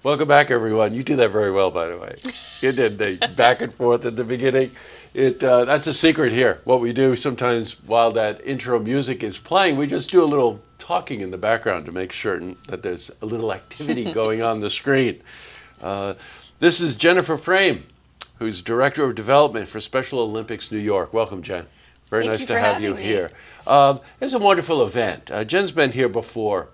Welcome back, everyone. You do that very well, by the way. You did the back and forth at the beginning. That's a secret here. What we do sometimes while that intro music is playing, we just do a little talking in the background to make certain that there's a little activity going on the screen. This is Jennifer Frame, who's Director of Development for Special Olympics New York. Welcome, Jen. Very nice to have you here. It's a wonderful event. Jen's been here before.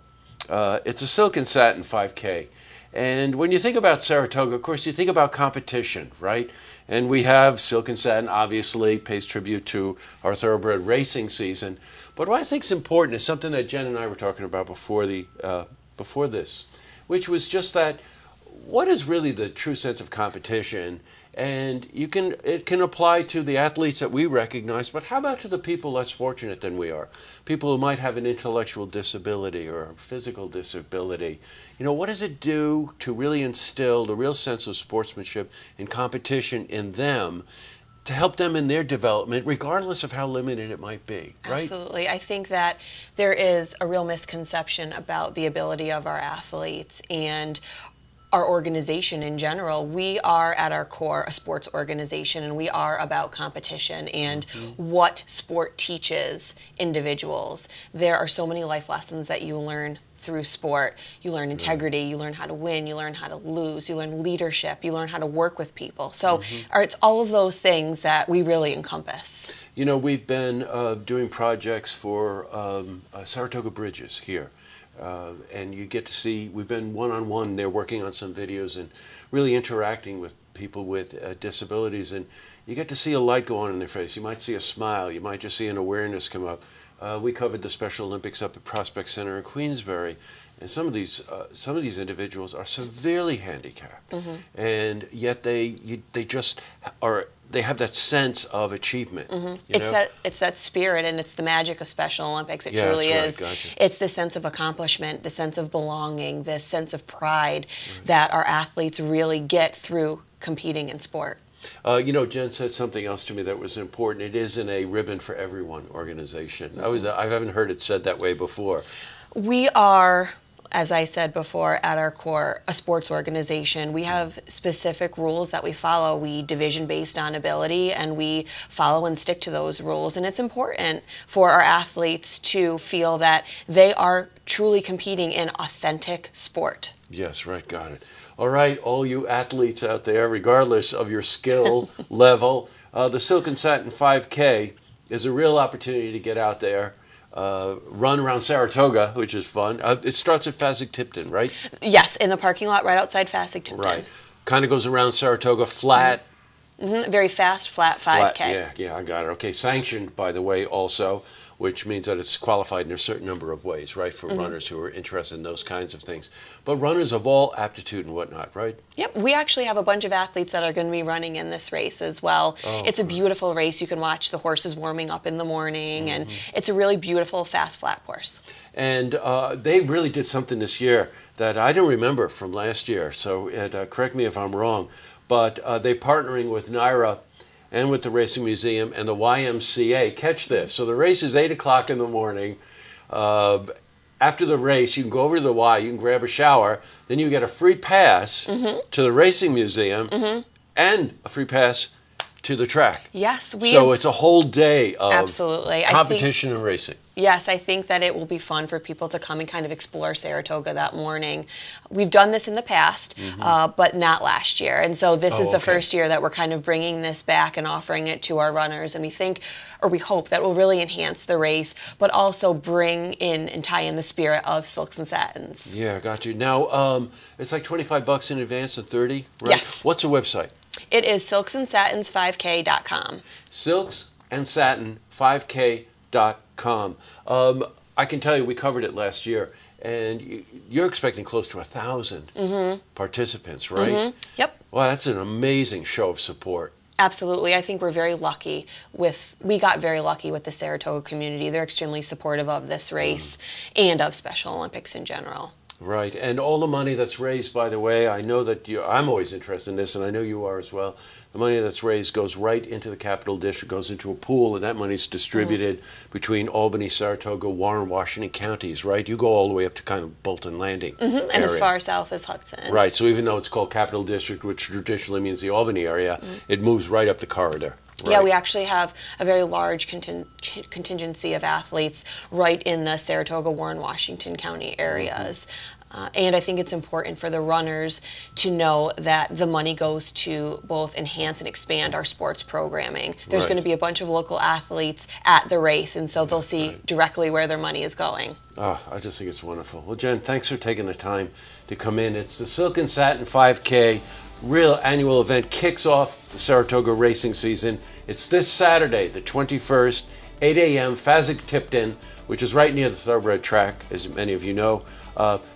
It's a Silk and Satin 5K. And when you think about Saratoga, of course, you think about competition, right? And we have Silk and Satin, obviously, pays tribute to our thoroughbred racing season. But what I think is important is something that Jen and I were talking about before this, which was just that what is really the true sense of competition? And it can apply to the athletes that we recognize, but how about to the people less fortunate than we are? People who might have an intellectual disability or a physical disability. You know, what does it do to really instill the real sense of sportsmanship and competition in them to help them in their development, regardless of how limited it might be, right? Absolutely. I think that there is a real misconception about the ability of our athletes and our organization in general. We are at our core a sports organization, and we are about competition and what sport teaches individuals. There are so many life lessons that you learn through sport. You learn integrity, you learn how to win, you learn how to lose, you learn leadership, you learn how to work with people. So it's all of those things that we really encompass. You know, we've been doing projects for Saratoga Bridges here. And you get to see, we've been one-on-one, they're working on some videos and really interacting with people with disabilities, and you get to see a light go on in their face. You might see a smile, you might just see an awareness come up. We covered the Special Olympics up at Prospect Center in Queensbury, and some of these individuals are severely handicapped, and yet they just are. They have that sense of achievement. It's that spirit, and it's the magic of Special Olympics. It truly is. Gotcha. It's the sense of accomplishment, the sense of belonging, the sense of pride that our athletes really get through competing in sport. You know, Jen said something else to me that was important. It isn't a ribbon for everyone organization. I haven't heard it said that way before. We are, as I said before, at our core, a sports organization. We have specific rules that we follow. We division based on ability, and we follow and stick to those rules. And it's important for our athletes to feel that they are truly competing in authentic sport. Yes, right, got it. All right, all you athletes out there, regardless of your skill level, the Silk and Satin 5K is a real opportunity to get out there. Run around Saratoga, which is fun. It starts at Fasig-Tipton, right? Yes, in the parking lot right outside Fasig-Tipton. Right. Kind of goes around Saratoga flat. Very fast, flat 5K. Yeah, I got it. Okay, sanctioned, by the way, also, which means that it's qualified in a certain number of ways, right, for runners who are interested in those kinds of things. But runners of all aptitude and whatnot, right? Yep, we actually have a bunch of athletes that are going to be running in this race as well. It's a beautiful race. You can watch the horses warming up in the morning, and it's a really beautiful, fast, flat course. And they really did something this year that I don't remember from last year, so correct me if I'm wrong, but they're partnering with NYRA and with the Racing Museum and the YMCA. Catch this. So the race is 8 o'clock in the morning. After the race, you can go over to the Y, you can grab a shower, then you get a free pass to the Racing Museum and a free pass to the track. Yes. So it's a whole day of absolutely competition and racing. Yes, I think that it will be fun for people to come and kind of explore Saratoga that morning. We've done this in the past, but not last year. And so this is the first year that we're kind of bringing this back and offering it to our runners. And we think, or we hope, that will really enhance the race, but also bring in and tie in the spirit of Silks and Satins. Yeah, got you. Now, it's like $25 in advance and 30, right? Yes. What's the website? It is silksandsatins5k.com. Silksandsatins5k.com. I can tell you we covered it last year, and you're expecting close to 1,000 participants, right? Yep. Well, that's an amazing show of support. Absolutely. I think we're very lucky we got very lucky with the Saratoga community. They're extremely supportive of this race and of Special Olympics in general. Right, and all the money that's raised, by the way, I know that I'm always interested in this, and I know you are as well. The money that's raised goes right into the Capital District, goes into a pool, and that money's distributed between Albany, Saratoga, Warren, Washington counties, right? You go all the way up to kind of Bolton Landing And as far south as Hudson. Right, so even though it's called Capital District, which traditionally means the Albany area, it moves right up the corridor. Right. Yeah, we actually have a very large contingency of athletes right in the Saratoga, Warren, Washington County areas. And I think it's important for the runners to know that the money goes to both enhance and expand our sports programming. There's going to be a bunch of local athletes at the race, and so they'll see directly where their money is going. Oh, I just think it's wonderful. Well, Jen, thanks for taking the time to come in. It's the Silks Satins 5K. Real annual event kicks off the Saratoga racing season. It's this Saturday, the 21st, 8 a.m., Fasig-Tipton, which is right near the thoroughbred track, as many of you know.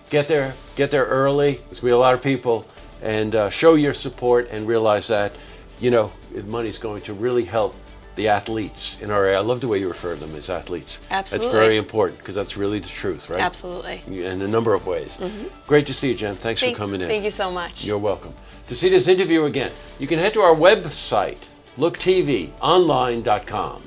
Get there early. There's going to be a lot of people, and show your support and realize that, you know, money's going to really help the athletes in our area. I love the way you refer to them as athletes. Absolutely. That's very important because that's really the truth, right? Absolutely. In a number of ways. Great to see you, Jen. Thanks for coming in. Thank you so much. You're welcome. To see this interview again, you can head to our website, looktvonline.com.